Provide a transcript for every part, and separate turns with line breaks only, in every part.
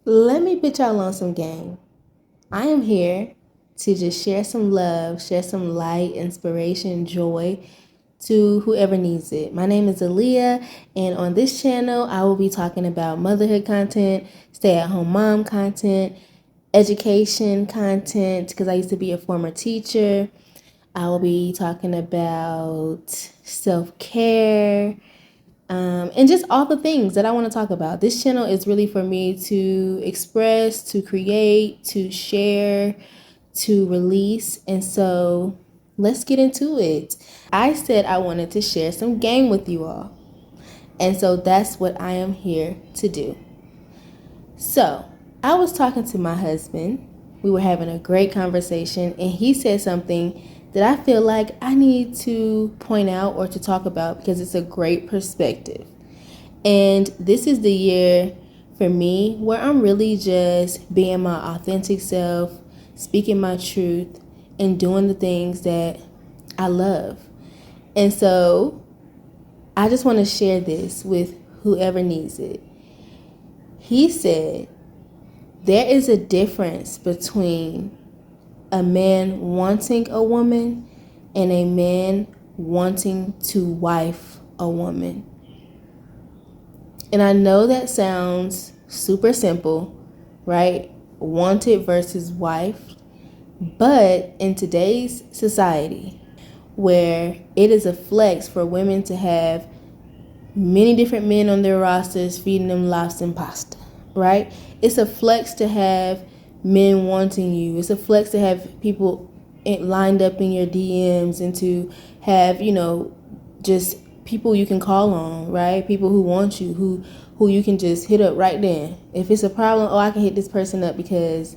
Let me put y'all on some game. I am here to just share some love, share some light, inspiration, joy to whoever needs it. My name is Aaliyah, and on this channel, I will be talking about motherhood content, stay at home mom content, education content, because I used to be a former teacher. I will be talking about self care, and just all the things that I want to talk about. This channel is really for me to express, to create, to share, to release. And so let's get into it. I said I wanted to share some game with you all. And so that's what I am here to do. So I was talking to my husband. We were having a great conversation, and he said something that I feel like I need to point out or to talk about because it's a great perspective. And this is the year for me where I'm really just being my authentic self, speaking my truth, and doing the things that I love. And so I just want to share this with whoever needs it. He said, there is a difference between a man wanting a woman and a man wanting to wife a woman. And I know that sounds super simple, right? Wanted versus wife. But in today's society, where it is a flex for women to have many different men on their rosters feeding them lobster and pasta, right? It's a flex to have men wanting you. It's a flex to have people lined up in your DMs and to have, just people you can call on, right? People who want you, who you can just hit up right then. If it's a problem, I can hit this person up because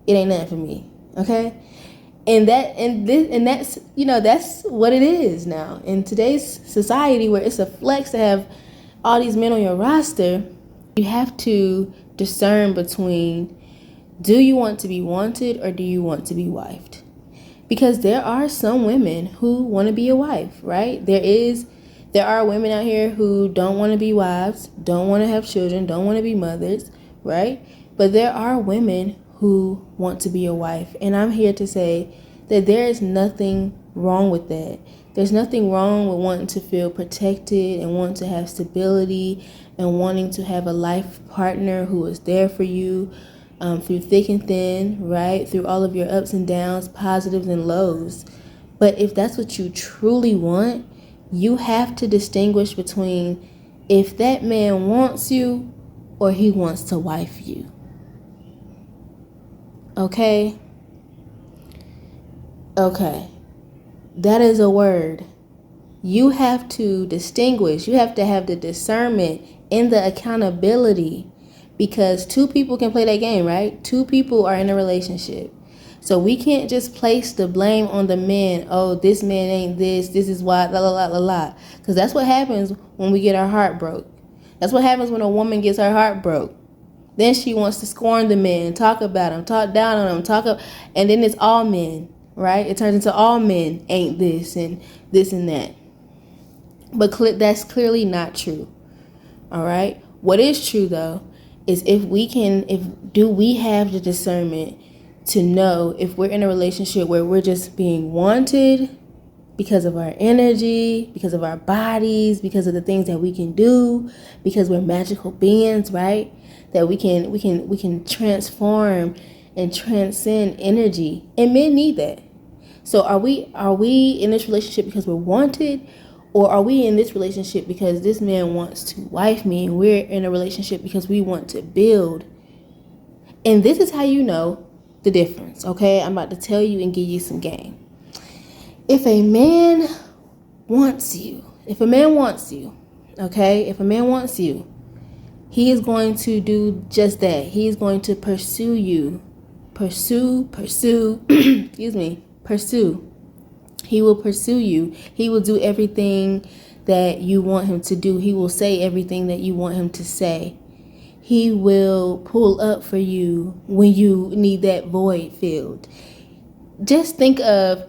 it ain't nothing for me, okay? That's that's what it is now in today's society, where it's a flex to have all these men on your roster. You have to discern between, do you want to be wanted or do you want to be wifed? Because there are some women who want to be a wife, right? There are women out here who don't want to be wives, don't want to have children, don't want to be mothers, right? But there are women who want to be a wife. And I'm here to say that there is nothing wrong with that. There's nothing wrong with wanting to feel protected and wanting to have stability and wanting to have a life partner who is there for you through thick and thin, right? Through all of your ups and downs, positives and lows. But if that's what you truly want, you have to distinguish between if that man wants you or he wants to wife you. Okay? Okay. That is a word. You have to distinguish. You have to have the discernment and the accountability, because two people can play that game, right? Two people are in a relationship. So we can't just place the blame on the man. Oh, this man ain't this. This is why, la, la, la, la, la. Because that's what happens when we get our heart broke. That's what happens when a woman gets her heart broke. Then she wants to scorn the men, talk about him, talk down on him, and then it's all men, right? It turns into all men ain't this and this and that. But that's clearly not true, all right? What is true, though, is do we have the discernment to know if we're in a relationship where we're just being wanted because of our energy, because of our bodies, because of the things that we can do, because we're magical beings, right? That we can transform and transcend energy, and men need that. So are we in this relationship because we're wanted, or are we in this relationship because this man wants to wife me, and we're in a relationship because we want to build? And this is how you know the difference, okay? I'm about to tell you and give you some game. If a man wants you, okay? If a man wants you, he is going to do just that. He is going to pursue you. Pursue, excuse me, pursue. He will pursue you. He will do everything that you want him to do. He will say everything that you want him to say. He will pull up for you when you need that void filled. Just think of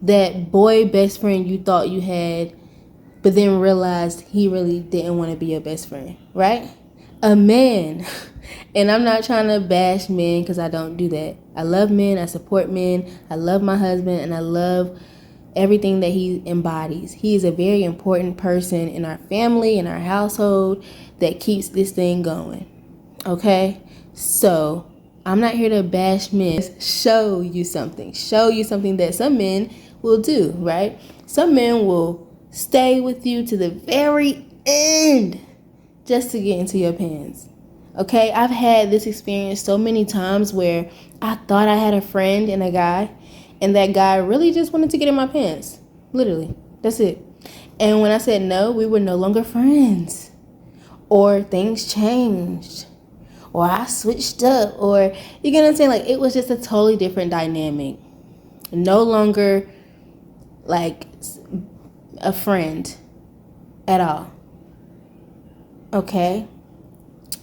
that boy best friend you thought you had, but then realized he really didn't want to be your best friend, right? A man, and I'm not trying to bash men because I don't do that. I love men, I support men, I love my husband, and I love everything that he embodies. He is a very important person in our family, in our household, that keeps this thing going. Okay? So, I'm not here to bash men. Show you something. Show you something that some men will do, right? Some men will stay with you to the very end just to get into your pants. Okay? I've had this experience so many times where I thought I had a friend and a guy, and that guy really just wanted to get in my pants. Literally. That's it. And when I said no, we were no longer friends. Or things changed. Or I switched up. Or, you get what I'm saying? Like, it was just a totally different dynamic. No longer, like, a friend at all. Okay?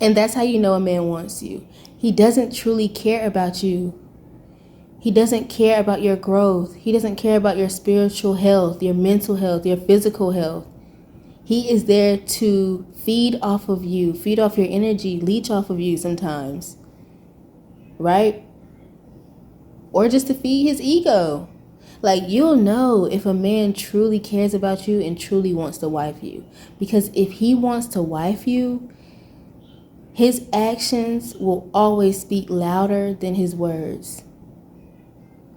And that's how you know a man wants you. He doesn't truly care about you. He doesn't care about your growth. He doesn't care about your spiritual health, your mental health, your physical health. He is there to feed off of you, feed off your energy, leech off of you sometimes. Right? Or just to feed his ego. Like, you'll know if a man truly cares about you and truly wants to wife you. Because if he wants to wife you, his actions will always speak louder than his words.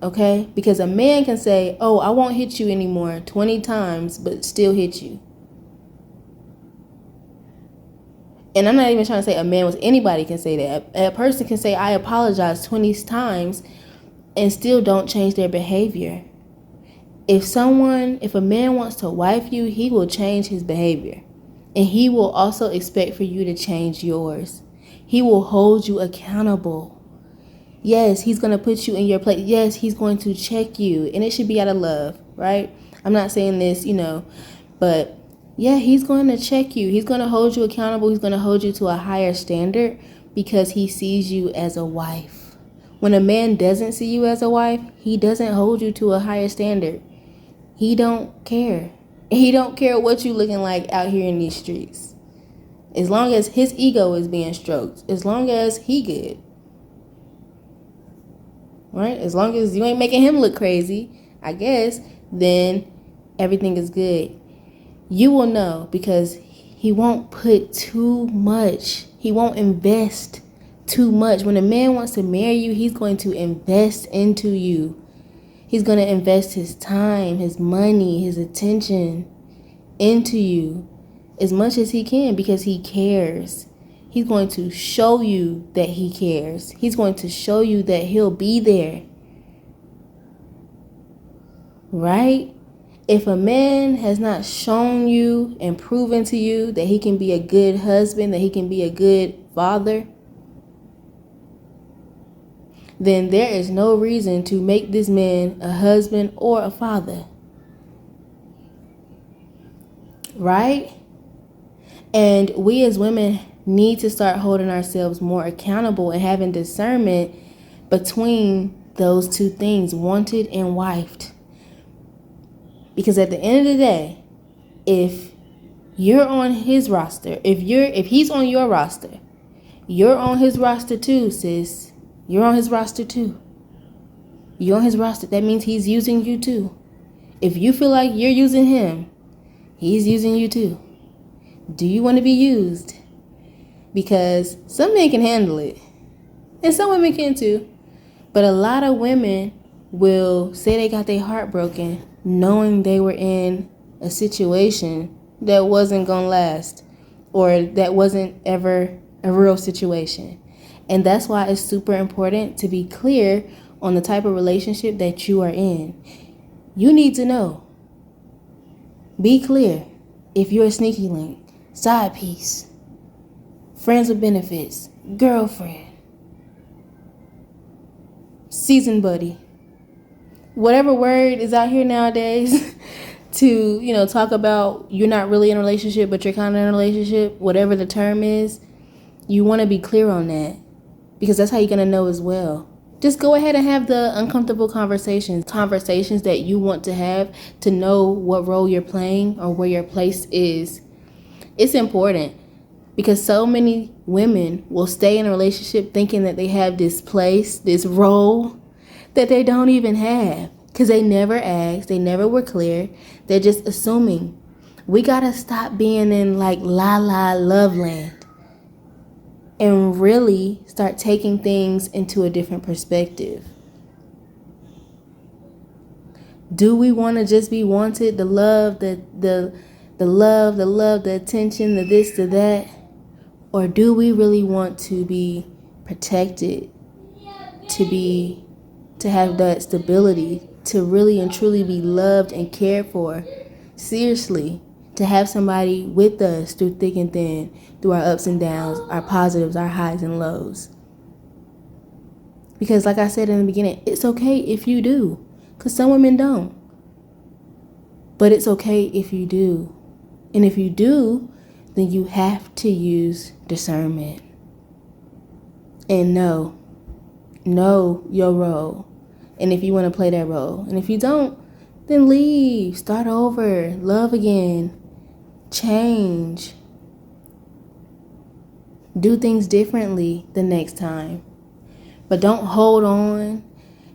Okay? Because a man can say, oh, I won't hit you anymore 20 times, but still hit you. And I'm not even trying to say a man with anybody can say that. A person can say, I apologize 20 times and still don't change their behavior. If a man wants to wife you, he will change his behavior. And he will also expect for you to change yours. He will hold you accountable. Yes, he's going to put you in your place. Yes, he's going to check you. And it should be out of love, right? I'm not saying this, but yeah, he's going to check you. He's going to hold you accountable. He's going to hold you to a higher standard because he sees you as a wife. When a man doesn't see you as a wife, he doesn't hold you to a higher standard. He don't care. He don't care what you looking like out here in these streets. As long as his ego is being stroked. As long as he good. Right? As long as you ain't making him look crazy, I guess, then everything is good. You will know because he won't put too much. He won't invest too much. When a man wants to marry you, he's going to invest into you. He's going to invest his time, his money, his attention into you as much as he can because he cares. He's going to show you that he cares. He's going to show you that he'll be there. Right? If a man has not shown you and proven to you that he can be a good husband, that he can be a good father, then there is no reason to make this man a husband or a father. Right? And we as women need to start holding ourselves more accountable and having discernment between those two things, wanted and wifed. Because at the end of the day, if you're on his roster, if he's on your roster, you're on his roster too, sis. You're on his roster too. You're on his roster. That means he's using you too. If you feel like you're using him, he's using you too. Do you want to be used? Because some men can handle it. And some women can too. But a lot of women will say they got their heart broken knowing they were in a situation that wasn't going to last. Or that wasn't ever a real situation. And that's why it's super important to be clear on the type of relationship that you are in. You need to know. Be clear if you're a sneaky link, side piece, friends with benefits, girlfriend, season buddy, whatever word is out here nowadays to, talk about you're not really in a relationship, but you're kind of in a relationship, whatever the term is, you want to be clear on that. Because that's how you're going to know as well. Just go ahead and have the uncomfortable conversations that you want to have to know what role you're playing or where your place is. It's important. Because so many women will stay in a relationship thinking that they have this place, this role that they don't even have. Because they never asked, they never were clear. They're just assuming. We gotta stop being in like la la love land and really start taking things into a different perspective. Do we want to just be wanted, the love, the love, the attention, the this, the that? Or do we really want to be protected, to have that stability, to really and truly be loved and cared for? Seriously, to have somebody with us through thick and thin, through our ups and downs, our positives, our highs and lows. Because like I said in the beginning, it's okay if you do, because some women don't. But it's okay if you do. And if you do, then you have to use discernment. And know your role. And if you want to play that role. And if you don't, then leave. Start over. Love again. Change. Do things differently the next time. But don't hold on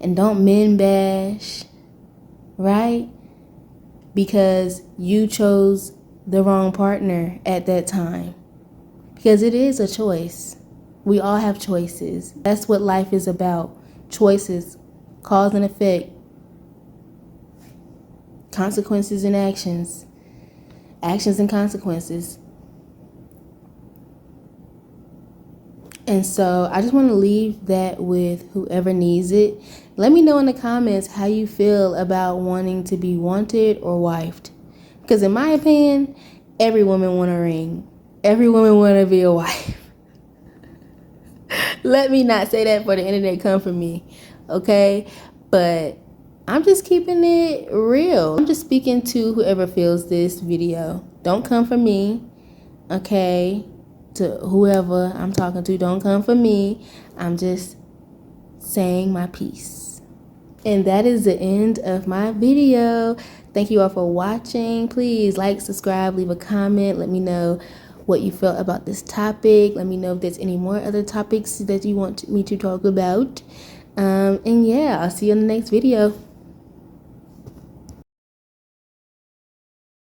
and don't men bash. Right? Because you chose the wrong partner at that time. Because it is a choice. We all have choices. That's what life is about. Choices, cause and effect, consequences and actions, actions and consequences. And so I just want to leave that with whoever needs it. Let me know in the comments how you feel about wanting to be wanted or wifed. Because in my opinion, every woman want a ring. Every woman want to be a wife. Let me not say that for the internet come for me, okay? But I'm just keeping it real. I'm just speaking to whoever feels this video. Don't come for me, okay? To whoever I'm talking to, don't come for me. I'm just saying my piece. And that is the end of my video. Thank you all for watching. Please like, subscribe, leave a comment. Let me know what you felt about this topic. Let me know if there's any more other topics that you want me to talk about. And yeah, I'll see you in the next video.